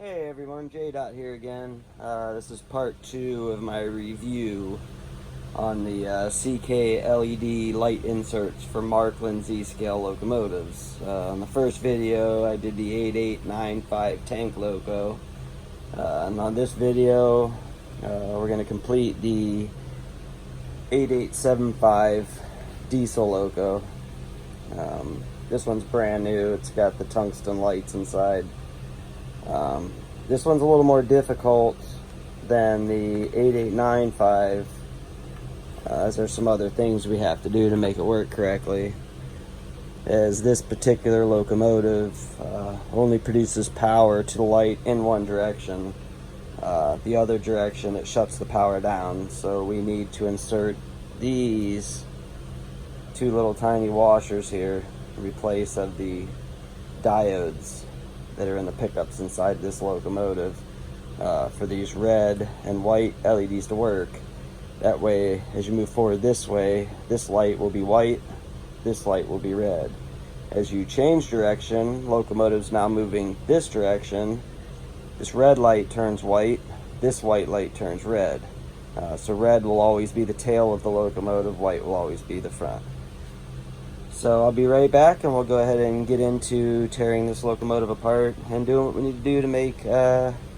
Hey everyone, J-Dot here again. This is part 2 of my review on the CK LED light inserts for Marklin Z-scale locomotives. On the first video I did the 8895 tank loco, and on this video we're going to complete the 8875 diesel loco. This one's brand new, it's got the tungsten lights inside. This one's a little more difficult than the 8895, as there's some other things we have to do to make it work correctly, as this particular locomotive only produces power to the light in one direction. The other direction it shuts the power down, so we need to insert these two little tiny washers here in replace of the diodes that are in the pickups inside this locomotive for these red and white LEDs to work. That way, as you move forward this way, this light will be white, this light will be red. As you change direction, locomotive's now moving this direction, this red light turns white, this white light turns red. So red will always be the tail of the locomotive, white will always be the front. So I'll be right back and we'll go ahead and get into tearing this locomotive apart and doing what we need to do to make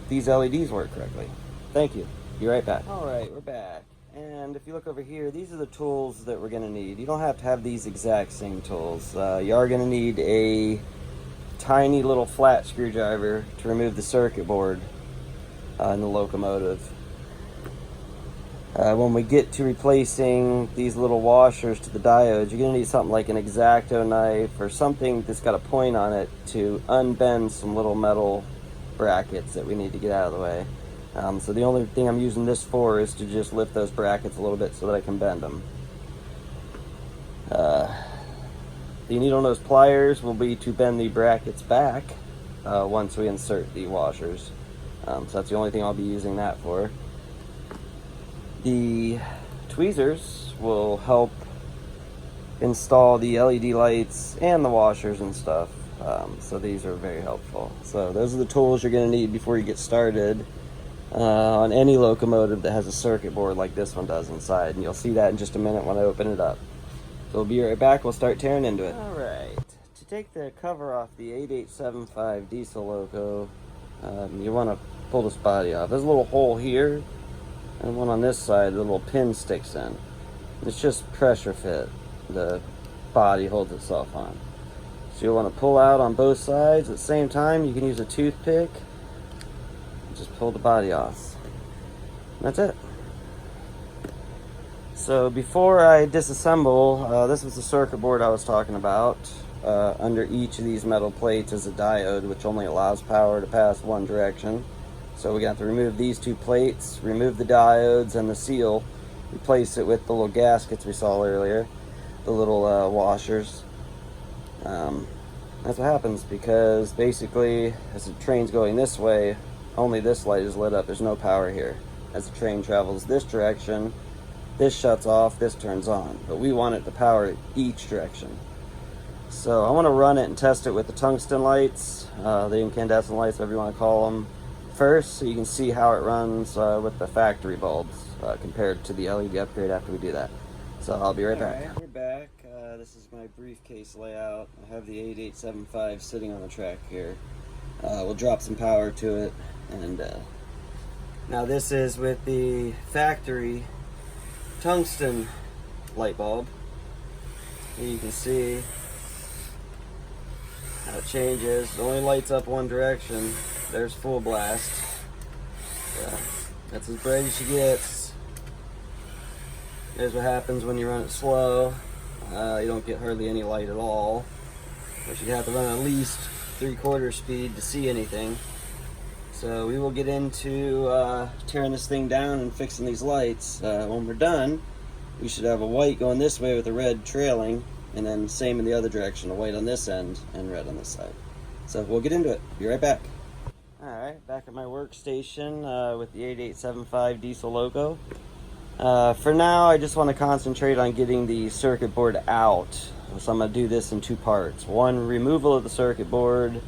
these LEDs work correctly. Thank you. Be right back. Alright, we're back. And if you look over here, these are the tools that we're going to need. You don't have to have these exact same tools. You are going to need a tiny little flat screwdriver to remove the circuit board in the locomotive. When we get to replacing these little washers to the diodes, you're going to need something like an X-Acto knife or something that's got a point on it to unbend some little metal brackets that we need to get out of the way. So the only thing I'm using this for is to just lift those brackets a little bit so that I can bend them. The needle nose pliers will be to bend the brackets back once we insert the washers. So that's the only thing I'll be using that for. The tweezers will help install the LED lights and the washers and stuff, so these are very helpful. So those are the tools you're going to need before you get started on any locomotive that has a circuit board like this one does inside, and you'll see that in just a minute when I open it up. So we'll be right back, we'll start tearing into it. Alright, to take the cover off the 8875 diesel loco, you want to pull this body off. There's a little hole here and one on this side, the little pin sticks in. It's just pressure fit the body holds itself on. So you'll want to pull out on both sides at the same time. You can use a toothpick, just pull the body off. That's it. So before I disassemble, this was the circuit board I was talking about. Under each of these metal plates is a diode, which only allows power to pass one direction. So we got to remove these two plates, remove the diodes and the seal, replace it with the little gaskets we saw earlier, the little washers. That's what happens because basically as the train's going this way, only this light is lit up, there's no power here. As the train travels this direction, this shuts off, this turns on, but we want it to power each direction. So I want to run it and test it with the tungsten lights, the incandescent lights, whatever you want to call them, first, so you can see how it runs with the factory bulbs compared to the LED upgrade after we do that. So I'll be right back. Alright, we're back. This is my briefcase layout. I have the 8875 sitting on the track here. We'll drop some power to it, and now this is with the factory tungsten light bulb. Here you can see how it changes. It only lights up one direction. There's full blast. Yeah, that's as bright as she gets. Here's what happens when you run it slow. You don't get hardly any light at all. But you'd have to run at least 3/4 speed to see anything. So we will get into tearing this thing down and fixing these lights. When we're done, we should have a white going this way with a red trailing, and then same in the other direction, a white on this end and red on this side. So we'll get into it. Be right back. Alright, back at my workstation with the 8875 diesel loco. For now, I just want to concentrate on getting the circuit board out. So I'm going to do this in two parts. One, removal of the circuit board,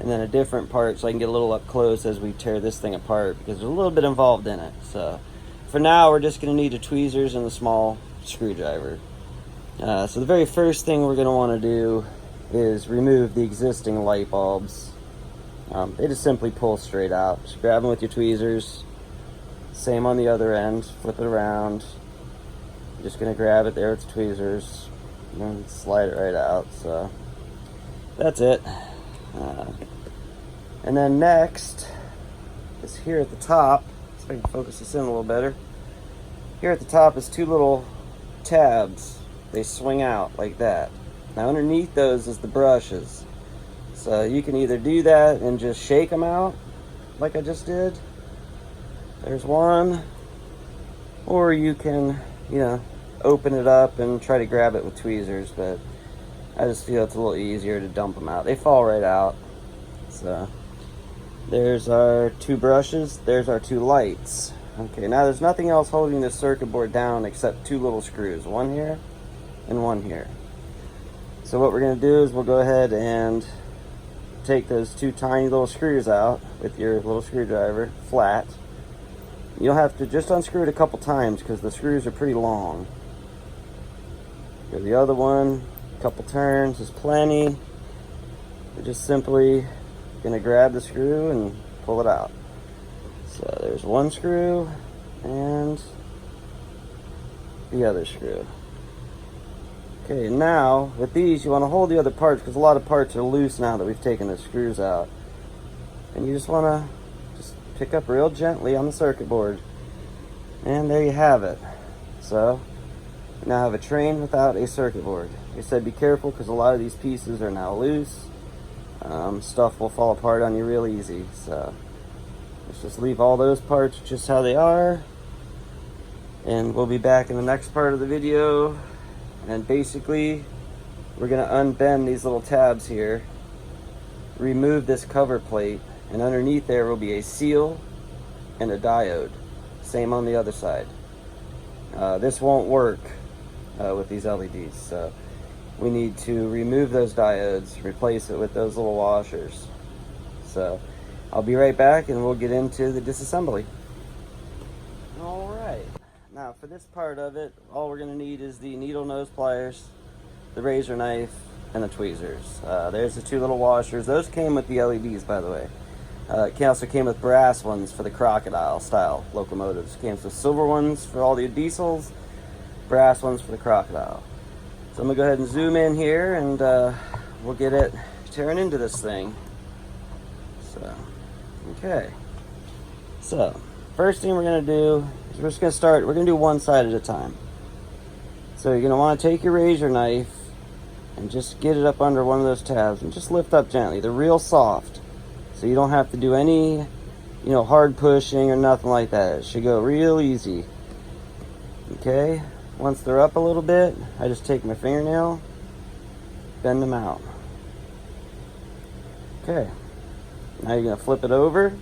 and then a different part so I can get a little up close as we tear this thing apart, because there's a little bit involved in it. So for now, we're just going to need the tweezers and the small screwdriver. So the very first thing we're going to want to do is remove the existing light bulbs. They just simply pull straight out. Just grab them with your tweezers. Same on the other end. Flip it around. You're just going to grab it there with the tweezers and then slide it right out. So that's it. And then next is here at the top. So I can focus this in a little better. Here at the top is two little tabs. They swing out like that. Now underneath those is the brushes. So you can either do that and just shake them out like I just did. There's one. Or you can, open it up and try to grab it with tweezers, but I just feel it's a little easier to dump them out. They fall right out. So there's our two brushes, there's our two lights. Okay, now there's nothing else holding this circuit board down except two little screws, one here and one here. So what we're going to do is we'll go ahead and take those two tiny little screws out with your little screwdriver, flat. You'll have to just unscrew it a couple times because the screws are pretty long. Go to the other one, a couple turns is plenty. We're just simply going to grab the screw and pull it out. So there's one screw and the other screw. Okay, now with these you want to hold the other parts because a lot of parts are loose now that we've taken the screws out. And you just want to just pick up real gently on the circuit board. And there you have it. So we now have a train without a circuit board. Like I said, be careful because a lot of these pieces are now loose. Stuff will fall apart on you real easy. So let's just leave all those parts just how they are. And we'll be back in the next part of the video. And basically, we're going to unbend these little tabs here, remove this cover plate, and underneath there will be a seal and a diode. Same on the other side. This won't work with these LEDs, so we need to remove those diodes, replace it with those little washers. So I'll be right back and we'll get into the disassembly. Alright. Now for this part of it, all we're going to need is the needle nose pliers, the razor knife, and the tweezers. There's the two little washers. Those came with the LEDs, by the way. It also came with brass ones for the crocodile style locomotives. It came with silver ones for all the diesels, brass ones for the crocodile. So I'm going to go ahead and zoom in here and we'll get it tearing into this thing. So, okay. So, first thing we're going to do is we're just going to start, we're going to do one side at a time. So you're going to want to take your razor knife and just get it up under one of those tabs and just lift up gently. They're real soft. So you don't have to do any, hard pushing or nothing like that. It should go real easy. Okay? Once they're up a little bit, I just take my fingernail, bend them out. Okay. Now you're going to flip it over.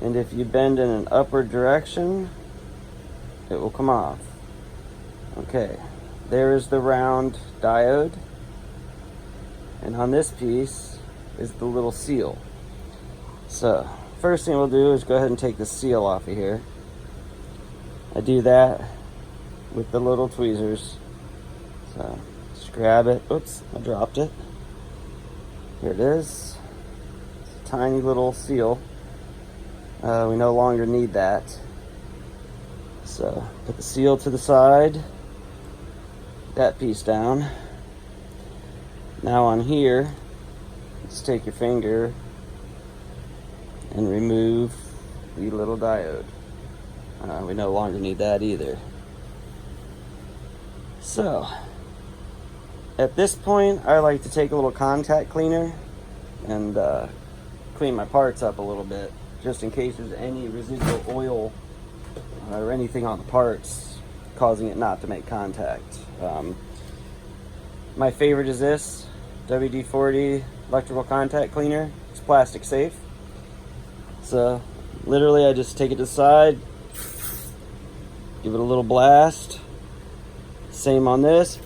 And if you bend in an upward direction, it will come off. Okay. There is the round diode. And on this piece is the little seal. So, first thing we'll do is go ahead and take the seal off of here. I do that with the little tweezers. So, just grab it. Oops, I dropped it. Here it is. It's a tiny little seal. We no longer need that. So, put the seal to the side. That piece down. Now on here, just take your finger and remove the little diode. We no longer need that either. So, at this point, I like to take a little contact cleaner and clean my parts up a little bit, just in case there's any residual oil or anything on the parts causing it not to make contact. My favorite is this WD-40 electrical contact cleaner. It's plastic safe. So literally I just take it to the side, give it a little blast. Same on this.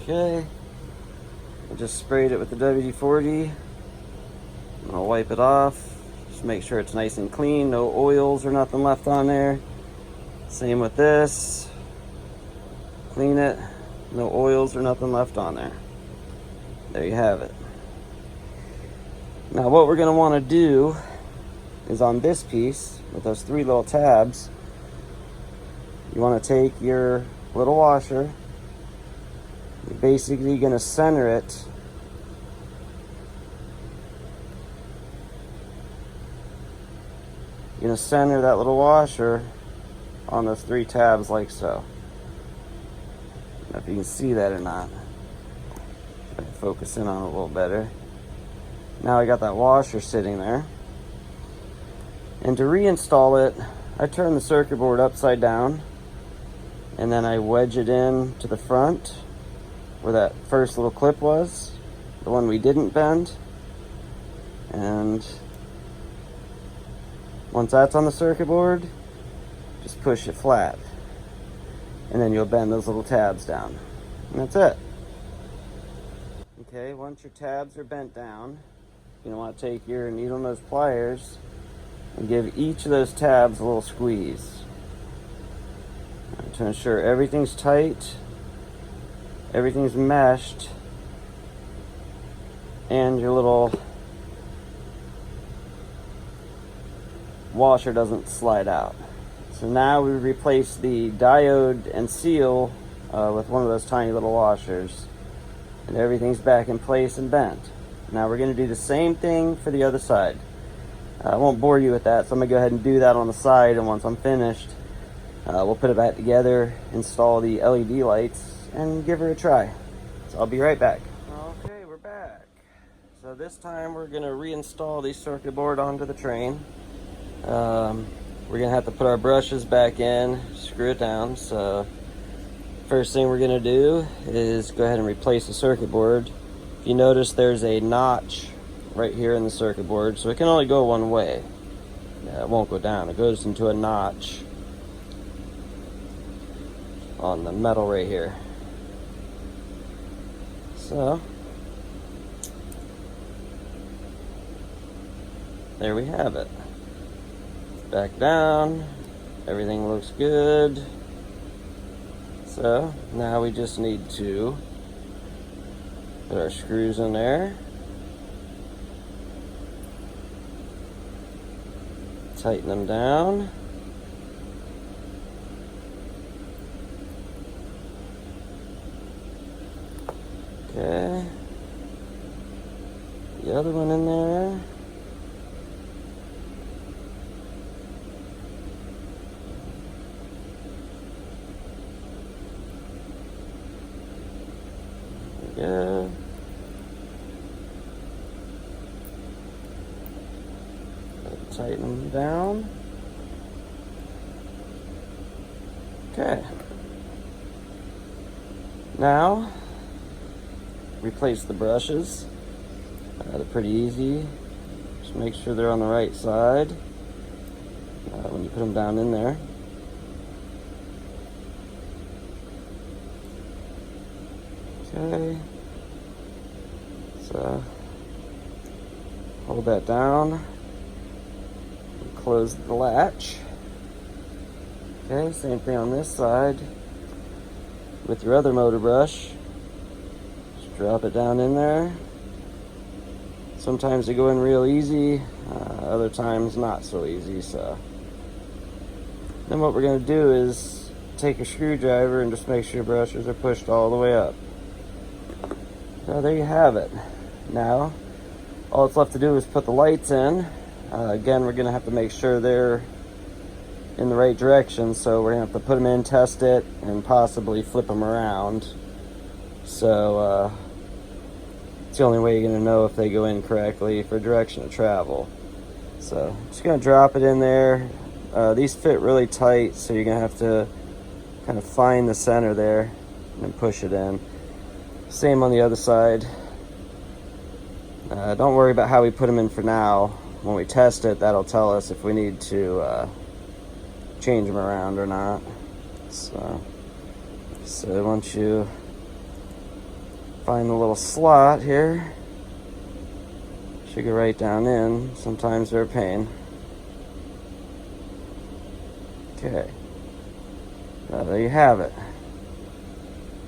Okay. I just sprayed it with the WD-40. I'm gonna wipe it off. Just make sure it's nice and clean, no oils or nothing left on there. Same with this. Clean it, no oils or nothing left on there. There you have it. Now what we're gonna wanna do is on this piece, with those 3 little tabs, you wanna take your little washer, you're basically gonna center it You're going to center that little washer on those 3 tabs like so. I don't know if you can see that or not. Try to focus in on it a little better. Now I got that washer sitting there. And to reinstall it, I turn the circuit board upside down and then I wedge it in to the front where that first little clip was, the one we didn't bend. And once that's on the circuit board, just push it flat. And then you'll bend those little tabs down. And that's it. Okay, once your tabs are bent down, you want to take your needle nose pliers and give each of those tabs a little squeeze. To ensure everything's tight, everything's meshed, and your little washer doesn't slide out. So now we replace the diode and seal with one of those tiny little washers, and everything's back in place and bent. Now we're going to do the same thing for the other side. I won't bore you with that, so I'm going to go ahead and do that on the side, and once I'm finished, we'll put it back together, install the LED lights, and give her a try. So I'll be right back. Okay, we're back. So this time we're going to reinstall the circuit board onto the train. We're gonna have to put our brushes back in, screw it down. So first thing we're gonna do is go ahead and replace the circuit board. If you notice, there's a notch right here in the circuit board, so it can only go one way. It won't go down, it goes into a notch on the metal right here. So there we have it. Back down, everything looks good. So now we just need to put our screws in there, tighten them down, okay, the other one in there. Good. Tighten them down. Okay. Now, replace the brushes. They're pretty easy. Just make sure they're on the right side when you put them down in there. Okay, so hold that down and close the latch. Okay, same thing on this side with your other motor brush. Just drop it down in there. Sometimes they go in real easy, other times not so easy. So then what we're going to do is take a screwdriver and just make sure your brushes are pushed all the way up. So there you have it. Now, all that's left to do is put the lights in. Again, we're going to have to make sure they're in the right direction, so we're going to have to put them in, test it, and possibly flip them around. So, it's the only way you're going to know if they go in correctly for direction of travel. So, just going to drop it in there. These fit really tight, so you're going to have to kind of find the center there and then push it in. Same on the other side. Don't worry about how we put them in for now. When we test it, that'll tell us if we need to change them around or not. So once you find the little slot here. Should go right down in. Sometimes they're a pain. Okay. There you have it.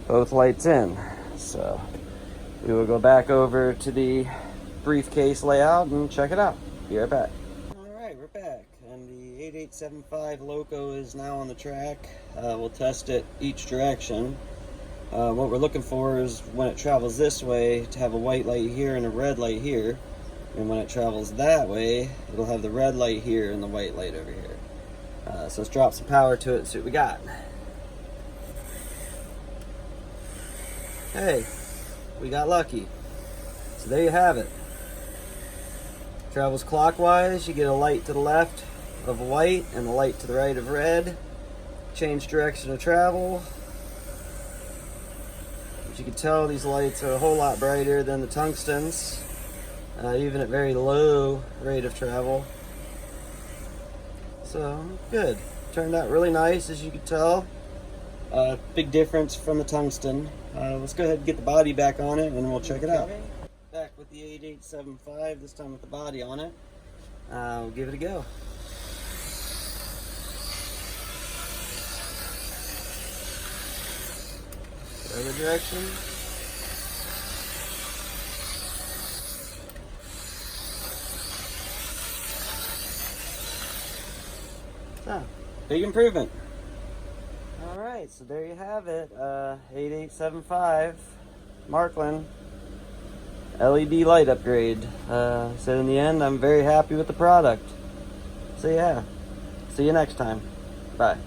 Both lights in. So we will go back over to the briefcase layout and check it out. Be right back. Alright, we're back. And the 8875 loco is now on the track. We'll test it each direction. What we're looking for is when it travels this way to have a white light here and a red light here. And when it travels that way, it'll have the red light here and the white light over here. So let's drop some power to it and see what we got. Hey, we got lucky. So there you have it. Travels clockwise, you get a light to the left of white and a light to the right of red. Change direction of travel. As you can tell, these lights are a whole lot brighter than the tungstens, even at very low rate of travel. So, good. Turned out really nice, as you can tell. Big difference from the tungsten. Let's go ahead and get the body back on it and we'll check it out. Back with the 8875, this time with the body on it. We'll give it a go. Other direction. Ah, big improvement. Alright, so there you have it. 8875 Marklin LED light upgrade. So in the end, I'm very happy with the product. So yeah, see you next time. Bye.